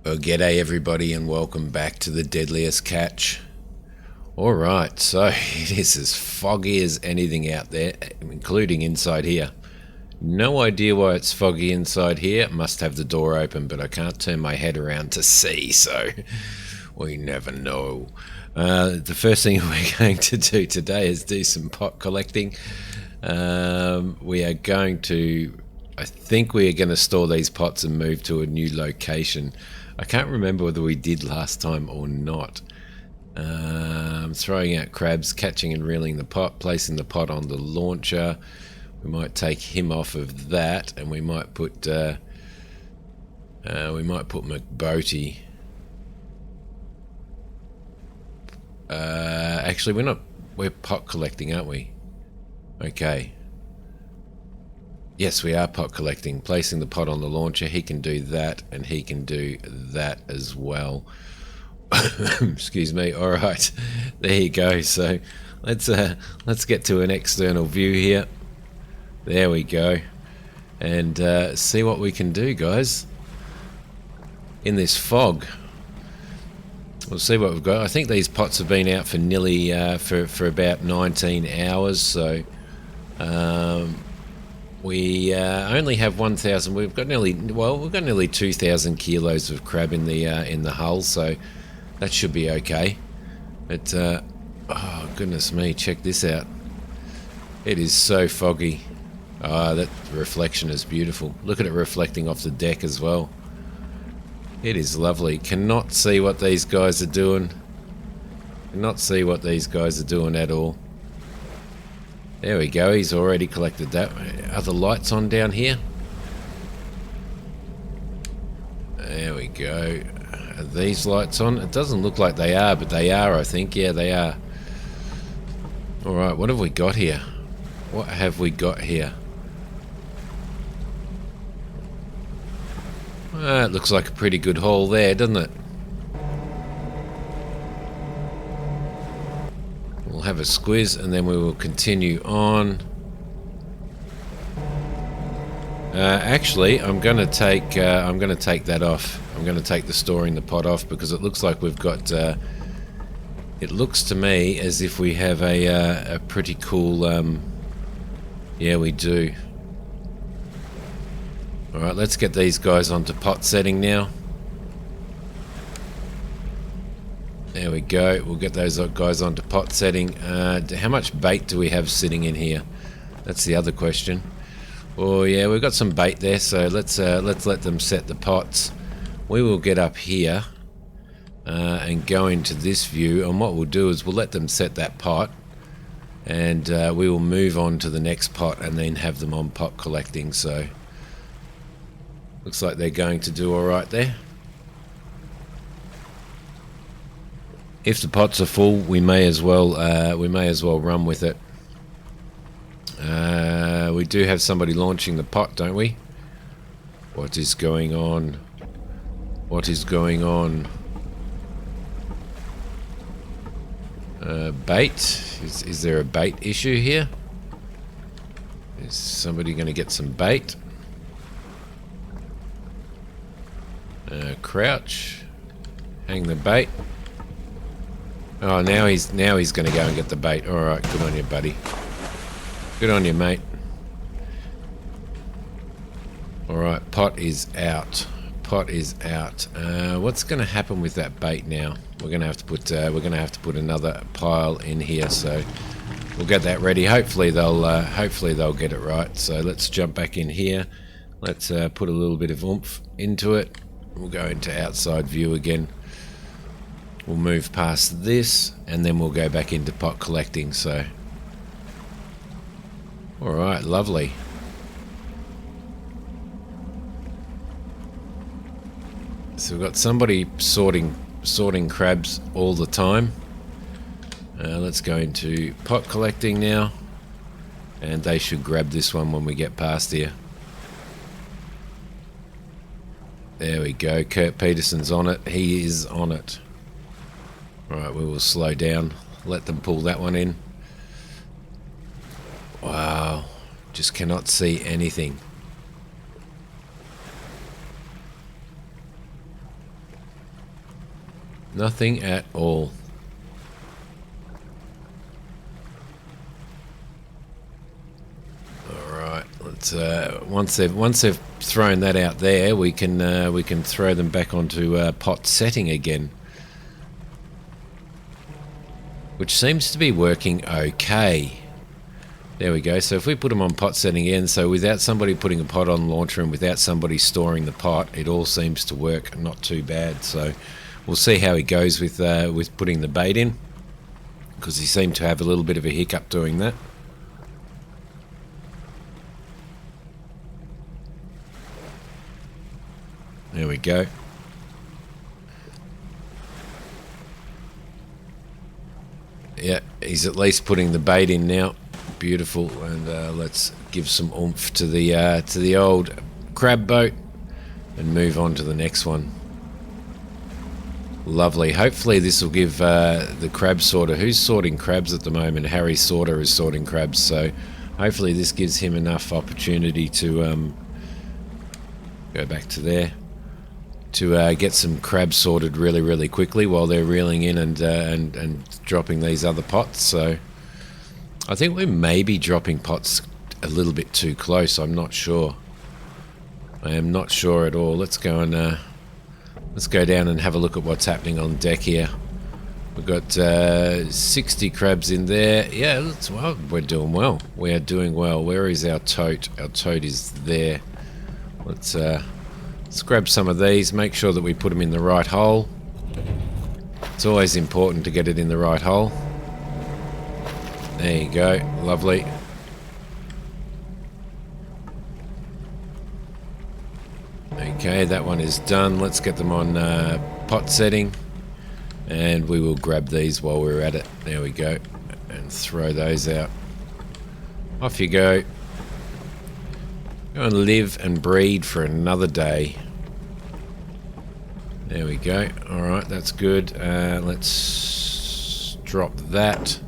Well, g'day everybody and welcome back to the Deadliest catch. Alright, so it is as foggy as anything out there, including inside here. No idea why it's foggy inside here. Must have the door open, but I can't turn my head around to see, so we never know. The first thing we're going to do today is do some pot collecting. We are going to... I think we are going to store these pots and move to a new location. I can't remember whether we did last time or not. Throwing out crabs, catching and reeling the pot, placing the pot on the launcher. We might take him off of that, and we might put McBoaty. Actually, we're pot collecting, aren't we? Okay. Yes, we are pot collecting. Placing the pot on the launcher. He can do that, and he can do that as well. Excuse me. All right, there you go. So let's get to an external view here. There we go, and see what we can do, guys. In this fog, we'll see what we've got. I think these pots have been out for nearly for about 19 hours. So. We only have 1,000. We've got nearly 2,000 kilos of crab in the hull, so that should be okay. But oh goodness me, check this out. It is so foggy. That reflection is beautiful. Look at it reflecting off the deck as well. It is lovely. Cannot see what these guys are doing. Cannot see what these guys are doing at all. There we go, he's already collected that. Are the lights on down here? There we go. Are these lights on? It doesn't look like they are, but they are, I think. Yeah, they are. Alright, what have we got here? What have we got here? It looks like a pretty good haul there, doesn't it? Have a squiz and then we will continue on. Actually, I'm going to take that off. I'm going to take the storing the pot off because it looks like we've got. It looks to me as if we have a pretty cool. Yeah, we do. All right, let's get these guys onto pot setting now. There we go. We'll get those guys onto pot setting. How much bait do we have sitting in here? That's the other question. Oh yeah, we've got some bait there, so let's let them set the pots. We will get up here and go into this view, and what we'll do is we'll let them set that pot, and we will move on to the next pot and then have them on pot collecting. So looks like they're going to do all right there. If the pots are full, we may as well run with it. We do have somebody launching the pot, don't we? What is going on? What is going on? Bait? Is there a bait issue here? Is somebody going to get some bait? Crouch. Hang the bait. Oh, now he's going to go and get the bait. All right, good on you, buddy. Good on you, mate. All right, pot is out. Pot is out. What's going to happen with that bait now? We're going to have to put another pile in here. So we'll get that ready. Hopefully they'll get it right. So let's jump back in here. Let's put a little bit of oomph into it. We'll go into outside view again. We'll move past this and then we'll go back into pot collecting. So alright, lovely. So we've got somebody sorting crabs all the time. Let's go into pot collecting now, and they should grab this one when we get past here. There we go, Kurt Peterson's on it. He is on it. Right, we will slow down, let them pull that one in. Wow, just cannot see anything. Nothing at all. Alright, let's once they've thrown that out there, we can throw them back onto pot setting again. Which seems to be working okay. There we go. So if we put them on pot setting again, so without somebody putting a pot on launcher and without somebody storing the pot, it all seems to work not too bad. So we'll see how he goes with putting the bait in, because he seemed to have a little bit of a hiccup doing that. There we go. Yeah, he's at least putting the bait in now. Beautiful, and let's give some oomph to the old crab boat and move on to the next one. Lovely. Hopefully this will give the crab sorter, who's sorting crabs at the moment, Harry Sorter is sorting crabs, so hopefully this gives him enough opportunity to go back to there, to get some crabs sorted really quickly while they're reeling in and dropping these other pots. So I think we may be dropping pots a little bit too close. I'm not sure. I am not sure at all. Let's go and let's go down and have a look at what's happening on deck here. We've got 60 crabs in there. Yeah, well, we're doing well. We are doing well. Where is our tote? Our tote is there. Let's grab some of these. Make sure that we put them in the right hole. It's always important to get it in the right hole. There you go. Lovely. Okay, that one is done. Let's get them on pot setting, and we will grab these while we're at it. There we go, and throw those out. Off you go. Go and live and breed for another day. There we go. Alright, that's good. Let's drop that,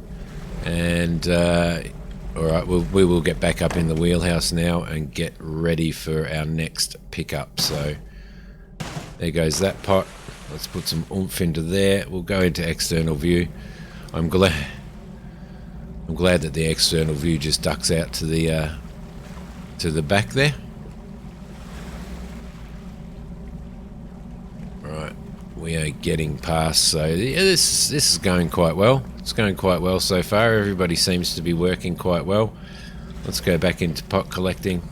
and alright, we will get back up in the wheelhouse now and get ready for our next pickup. So there goes that pot. Let's put some oomph into there. We'll go into external view. I'm glad that the external view just ducks out to the back there. Right, we are getting past. So yeah, this is going quite well. It's going quite well so far. Everybody seems to be working quite well. Let's go back into pot collecting.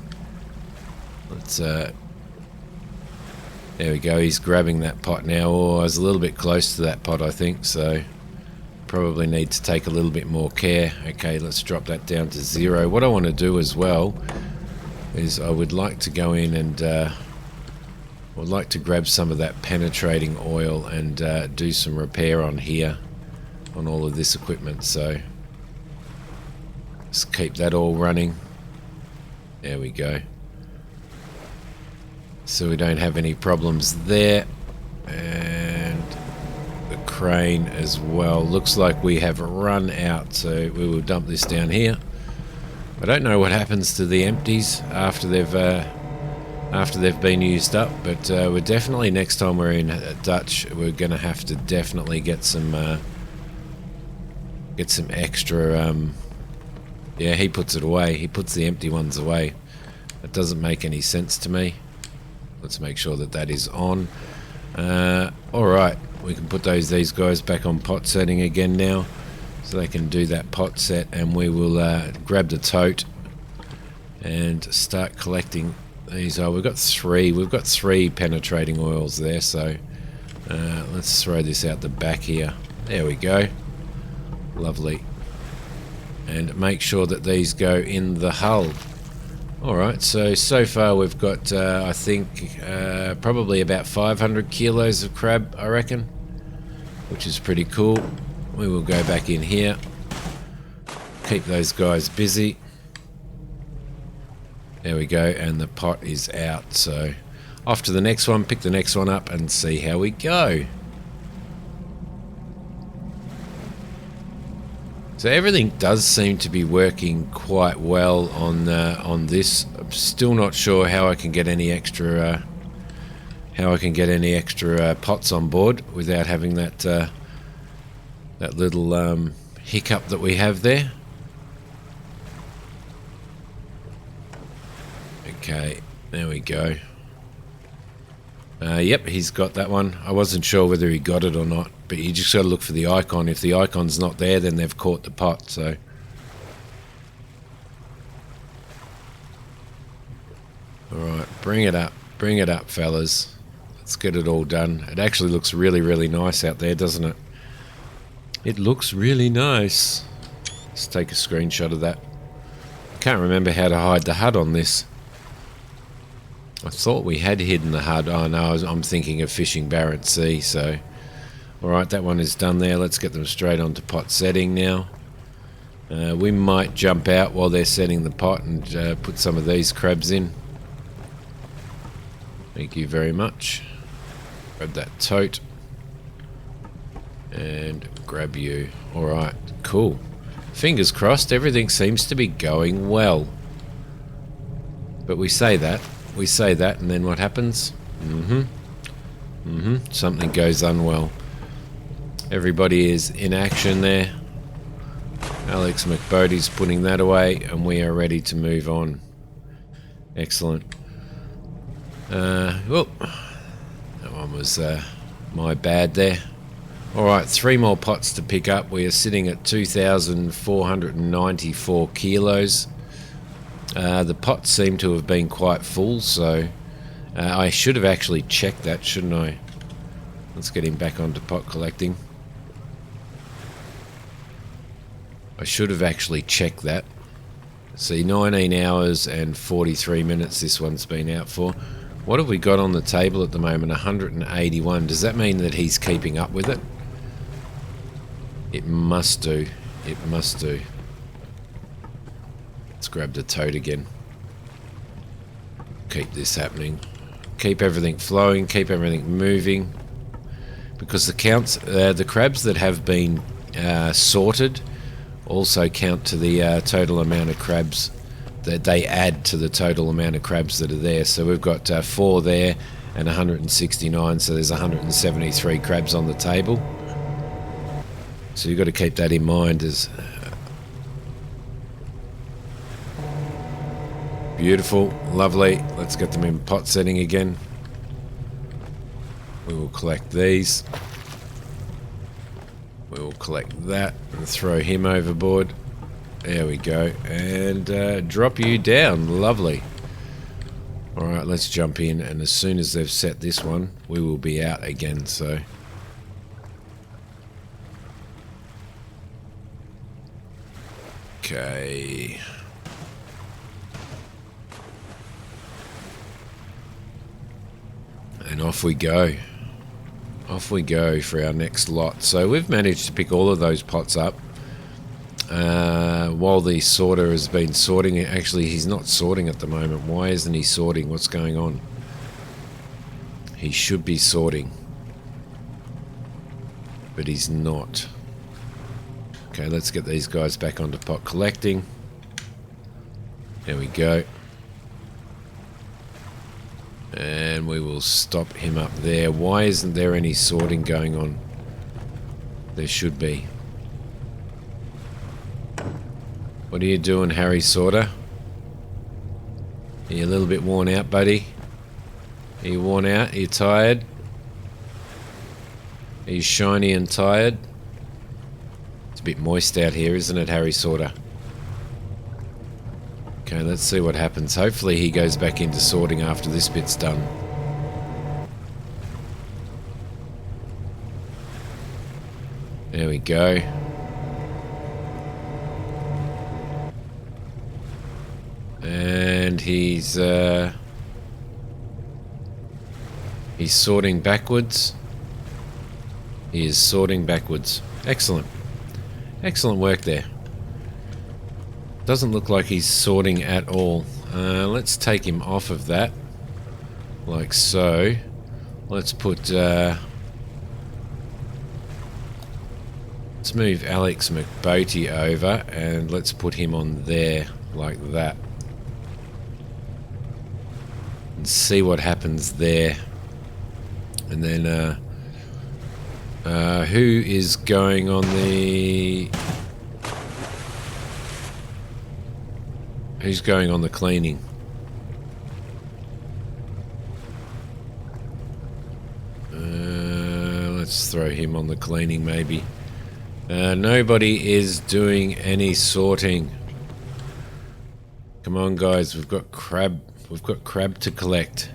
Let's there we go. He's grabbing that pot now. Oh, I was a little bit close to that pot, I think, so probably need to take a little bit more care. Okay, let's drop that down to 0. What I want to do as well is I would like to go in and I would like to grab some of that penetrating oil and do some repair on here, on all of this equipment. So let's keep that all running. There we go. So we don't have any problems there. And the crane as well. Looks like we have run out, so we will dump this down here. I don't know what happens to the empties after they've been used up, but we're definitely, next time we're in Dutch, we're going to have to definitely get some extra. Yeah, he puts it away. He puts the empty ones away. That doesn't make any sense to me. Let's make sure that that is on. Alright, we can put these guys back on pot setting again now, so they can do that pot set, and we will grab the tote and start collecting these. Oh, we've got three penetrating oils there, so let's throw this out the back here. There we go. Lovely. And make sure that these go in the hull. Alright, so far we've got, I think, probably about 500 kilos of crab, I reckon, which is pretty cool. We will go back in here, keep those guys busy. There we go, and the pot is out. So off to the next one, pick the next one up and see how we go. So everything does seem to be working quite well on this. I'm still not sure how I can get any extra how I can get any extra pots on board without having that that little hiccup that we have there. Okay, there we go. Yep, he's got that one. I wasn't sure whether he got it or not, but you just got to look for the icon. If the icon's not there, then they've caught the pot, so... Alright, bring it up, fellas. Let's get it all done. It actually looks really, really nice out there, doesn't it? It looks really nice. Let's take a screenshot of that. I can't remember how to hide the HUD on this. I thought we had hidden the HUD. Oh no, I'm thinking of fishing Barents Sea, so... Alright, that one is done there. Let's get them straight onto pot setting now. We might jump out while they're setting the pot and put some of these crabs in. Thank you very much. Grab that tote. And grab you. Alright, cool. Fingers crossed, everything seems to be going well. But we say that, and then what happens? Something goes unwell. Everybody is in action there. Alex McBody's putting that away, and we are ready to move on. Excellent. Whoop. That one was my bad there. Alright, 3 more pots to pick up. We are sitting at 2,494 kilos. The pots seem to have been quite full, so I should have actually checked that, shouldn't I? Let's get him back onto pot collecting. I should have actually checked that. See, 19 hours and 43 minutes this one's been out for. What have we got on the table at the moment? 181. Does that mean that he's keeping up with it? It must do. It must do. Let's grab the tote again. Keep this happening. Keep everything flowing. Keep everything moving. Because the crabs that have been sorted also count to the total amount of crabs that they add to the total amount of crabs that are there. So we've got 4 there and 169, so there's 173 crabs on the table. So you've got to keep that in mind. As beautiful, lovely. Let's get them in pot setting again. We will collect these. We will collect that and throw him overboard. There we go. And drop you down. Lovely. Alright, let's jump in, and as soon as they've set this one, we will be out again, so... Okay. And off we go. Off we go for our next lot. So we've managed to pick all of those pots up. While the sorter has been sorting it. Actually, he's not sorting at the moment. Why isn't he sorting? What's going on? He should be sorting. But he's not. Okay, let's get these guys back onto pot collecting. There we go. And we will stop him up there. Why isn't there any sorting going on? There should be. What are you doing, Harry Sorter? Are you a little bit worn out, buddy? Are you worn out? Are you tired? Are you shiny and tired? It's a bit moist out here, isn't it, Harry Sorter? Okay, let's see what happens. Hopefully he goes back into sorting after this bit's done. There we go. And he's sorting backwards. He is sorting backwards. Excellent. Excellent work there. Doesn't look like he's sorting at all. Let's take him off of that. Like so. Let's put... let's move Alex McBoty over and let's put him on there like that. And see what happens there. And then who is going on the... Who's going on the cleaning? Let's throw him on the cleaning, maybe. Nobody is doing any sorting. Come on, guys. We've got crab. We've got crab to collect.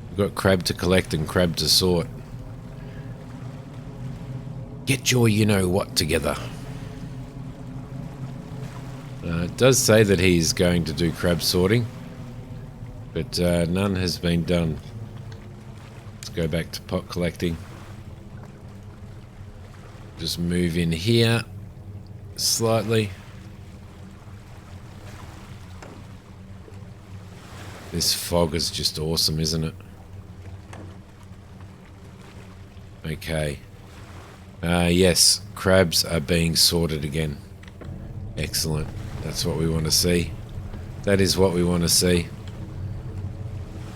We've got crab to collect and crab to sort. Get your you-know-what together. It does say that he's going to do crab sorting, but none has been done. Let's go back to pot collecting. Just move in here slightly. This fog is just awesome, isn't it? Okay. Yes, crabs are being sorted again. Excellent. That's what we want to see. That is what we want to see.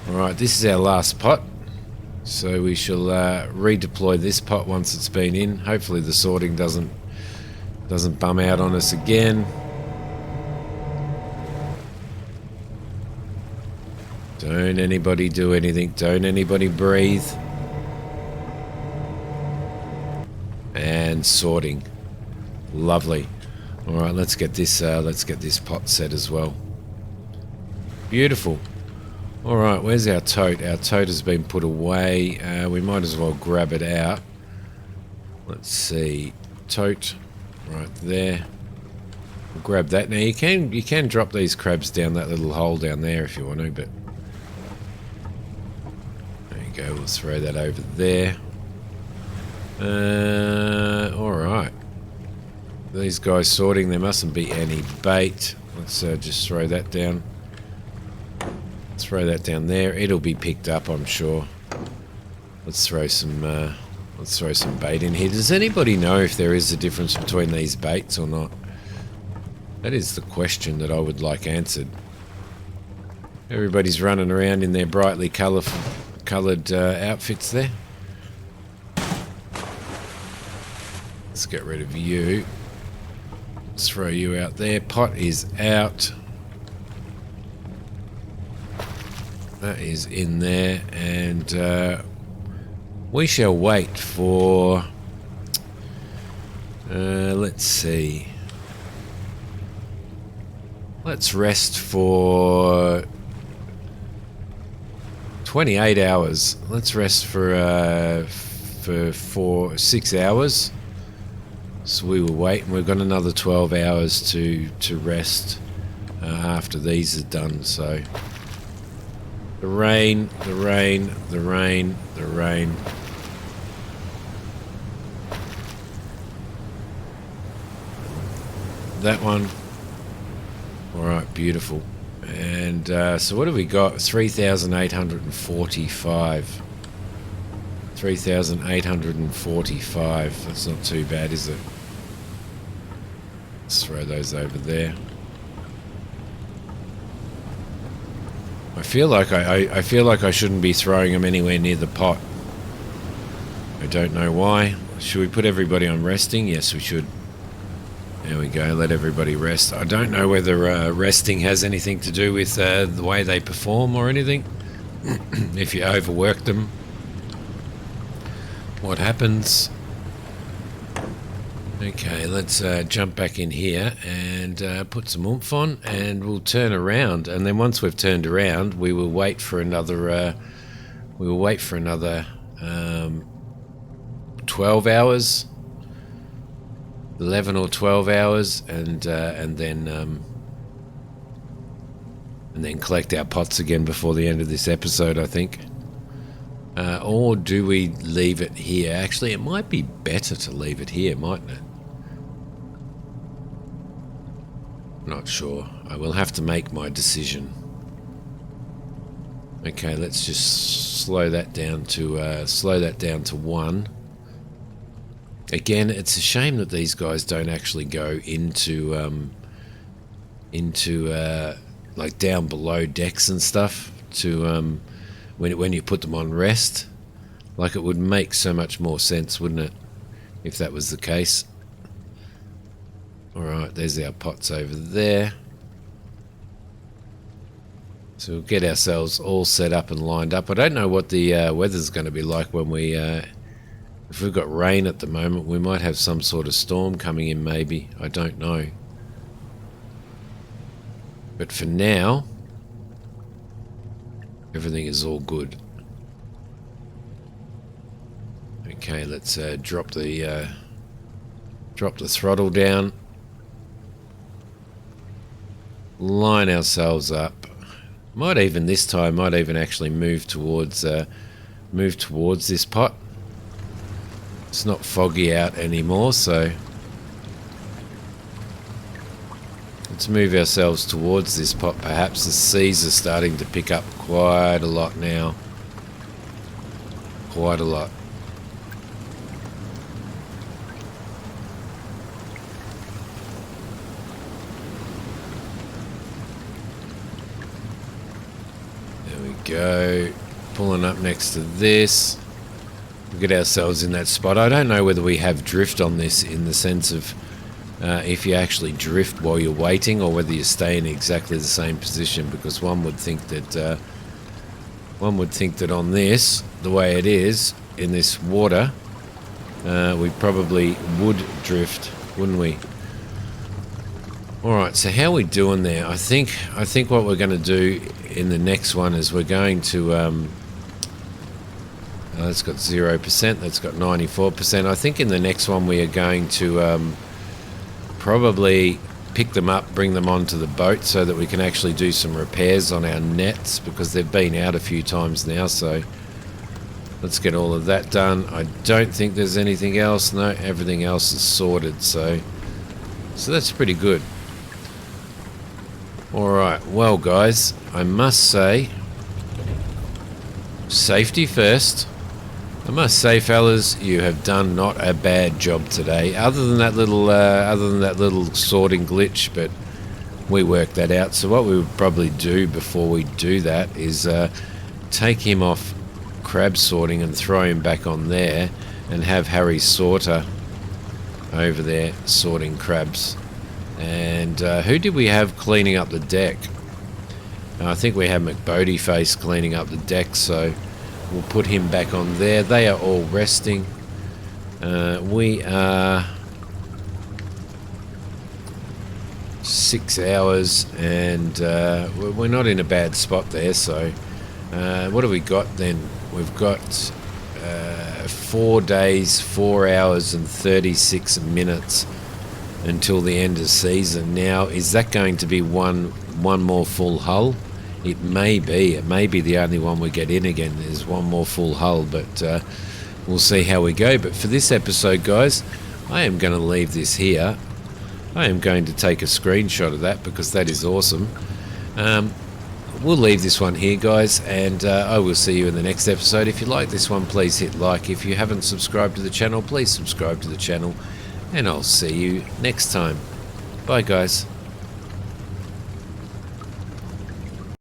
Alright, this is our last pot. So we shall redeploy this pot once it's been in. Hopefully the sorting doesn't bum out on us again. Don't anybody do anything. Don't anybody breathe. And sorting. Lovely. Alright, let's get this pot set as well. Beautiful. Alright, where's our tote? Our tote has been put away. We might as well grab it out. Let's see. Tote. Right there. We'll grab that. Now you can drop these crabs down that little hole down there if you want to, but there you go, we'll throw that over there. Alright. These guys sorting, there mustn't be any bait. Let's just throw that down. Throw that down there. It'll be picked up, I'm sure. Let's throw some bait in here. Does anybody know if there is a difference between these baits or not? That is the question that I would like answered. Everybody's running around in their brightly coloured outfits there. Let's get rid of you. Let's throw you out there. Pot is out. That is in there, and we shall wait for... let's see. Let's rest for 28 hours. Let's rest for 6 hours. So we will wait, and we've got another 12 hours to rest after these are done. So the rain, the rain, the rain, the rain. That one. Alright, beautiful. And so what have we got? 3,845. 3,845. That's not too bad, is it? Let's throw those over there. I feel like I feel like I shouldn't be throwing them anywhere near the pot. I don't know why. Should we put everybody on resting? Yes, we should. There we go. Let everybody rest. I don't know whether resting has anything to do with the way they perform or anything. If you overwork them, what happens? Okay, let's jump back in here and put some oomph on, and we'll turn around. And then once we've turned around, we will wait for another. 12 hours, 11 or 12 hours, and then collect our pots again before the end of this episode, I think. Or do we leave it here? Actually, it might be better to leave it here, mightn't it? Not sure. I will have to make my decision. Okay, let's just slow that down to 1. Again, it's a shame that these guys don't actually go into like down below decks and stuff to when you put them on rest. Like, it would make so much more sense, wouldn't it, if that was the case. Alright, there's our pots over there. So we'll get ourselves all set up and lined up. I don't know what the weather's going to be like when we... if we've got rain at the moment, we might have some sort of storm coming in maybe. I don't know. But for now, everything is all good. Okay, let's drop the throttle down. Line ourselves up. Might even this time, actually move towards this pot. It's not foggy out anymore, so let's move ourselves towards this pot. Perhaps the seas are starting to pick up quite a lot now. Quite a lot. There we go. Pulling up next to this. We'll get ourselves in that spot. I don't know whether we have drift on this in the sense of if you actually drift while you're waiting, or whether you stay in exactly the same position, because one would think that on this, the way it is in this water, we probably would drift, wouldn't we? Alright, so how are we doing there? I think what we're going to do in the next one is we're going to that's got 0%, that's got 94%. I think in the next one we are going to probably pick them up, bring them onto the boat so that we can actually do some repairs on our nets, because they've been out a few times now. So let's get all of that done. I don't think there's anything else. No, everything else is sorted, so that's pretty good. Alright, well guys, I must say, safety first. I must say, fellas, you have done not a bad job today, other than that little sorting glitch, but we worked that out. So what we would probably do before we do that is take him off crab sorting and throw him back on there, and have Harry Sorter over there sorting crabs. And who did we have cleaning up the deck? I think we have McBodyface cleaning up the deck, so we'll put him back on there. They are all resting. We are 6 hours, and we're not in a bad spot there. So what have we got then? We've got 4 days, 4 hours and 36 minutes until the end of season. Now, is that going to be one more full hull? It may be. It may be the only one we get in again. There's one more full hull, but we'll see how we go. But for this episode, guys, I am going to leave this here. I am going to take a screenshot of that because that is awesome. We'll leave this one here, guys, and I will see you in the next episode. If you like this one, please hit like. If you haven't subscribed to the channel, please subscribe to the channel, and I'll see you next time. Bye, guys.